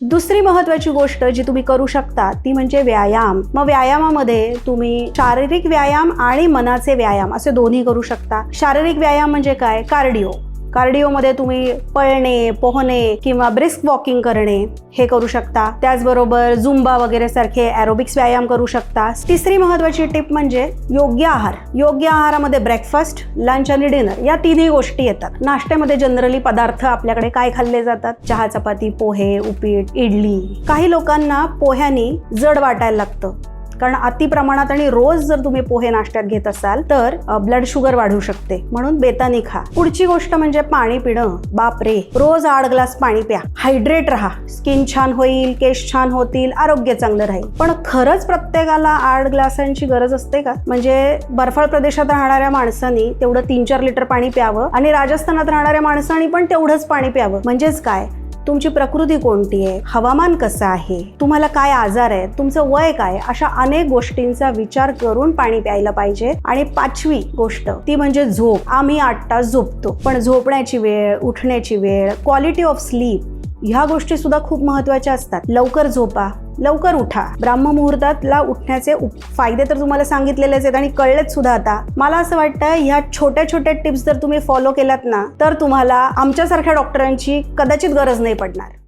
दुसरी महत्वाची गोष्ट जी तुम्ही करू शकता ती म्हणजे व्यायाम. मग व्यायामामध्ये तुम्ही शारीरिक व्यायाम आणि मनाचे व्यायाम असे दोन्ही करू शकता. शारीरिक व्यायाम म्हणजे काय? कार्डिओमध्ये तुम्ही पळणे, पोहणे किंवा ब्रिस्क वॉकिंग करणे हे करू शकता. त्याचबरोबर झुंबा वगैरे सारखे ॲरोबिक्स व्यायाम करू शकता. तिसरी महत्वाची टिप म्हणजे योग्य आहार. योग्य आहारामध्ये ब्रेकफास्ट, लंच आणि डिनर या तिन्ही गोष्टी येतात. नाश्त्यामध्ये जनरली पदार्थ आपल्याकडे काय खाल्ले जातात? चहा, चपाती, पोहे, उपीट, इडली. काही लोकांना पोह्यानी जड वाटायला लागतं, कारण अति प्रमाणात आणि रोज जर तुम्ही पोहे नाश्त्यात घेत असाल तर ब्लड शुगर वाढू शकते, म्हणून बेतानी खा. पुढची गोष्ट म्हणजे पाणी पिणं. बापरे, रोज 8 ग्लास पाणी प्या. हायड्रेट राहा. स्किन छान होईल, केस छान होतील, आरोग्य चांगलं राहील. पण खरंच प्रत्येकाला 8 ग्लासांची गरज असते का? म्हणजे बर्फाळ प्रदेशात राहणाऱ्या माणसांनी तेवढं 3-4 लिटर पाणी प्यावं आणि राजस्थानात राहणाऱ्या माणसांनी पण तेवढंच पाणी प्यावं. म्हणजेच काय? तुमची प्रकृती कोणती आहे, हवामान कसं आहे, तुम्हाला काय आजार आहे, तुमचं वय काय, अशा अनेक गोष्टींचा विचार करून पाणी प्यायला पाहिजे. आणि 5वी गोष्ट ती म्हणजे झोप. आम्ही 8 तास झोपतो, पण झोपण्याची वेळ, उठण्याची वेळ, क्वालिटी ऑफ स्लीप ह्या गोष्टी सुद्धा खूप महत्वाच्या असतात. लवकर झोपा, लवकर उठा. ब्राह्ममुहूर्तातला उठण्याचे फायदे तर तुम्हाला सांगितलेलेच आहेत आणि कळलेच सुद्धा. आता मला असं वाटतं ह्या छोट्या छोट्या टिप्स जर तुम्ही फॉलो केल्यात ना तर तुम्हाला आमच्यासारख्या डॉक्टरांची कदाचित गरज नाही पडणार.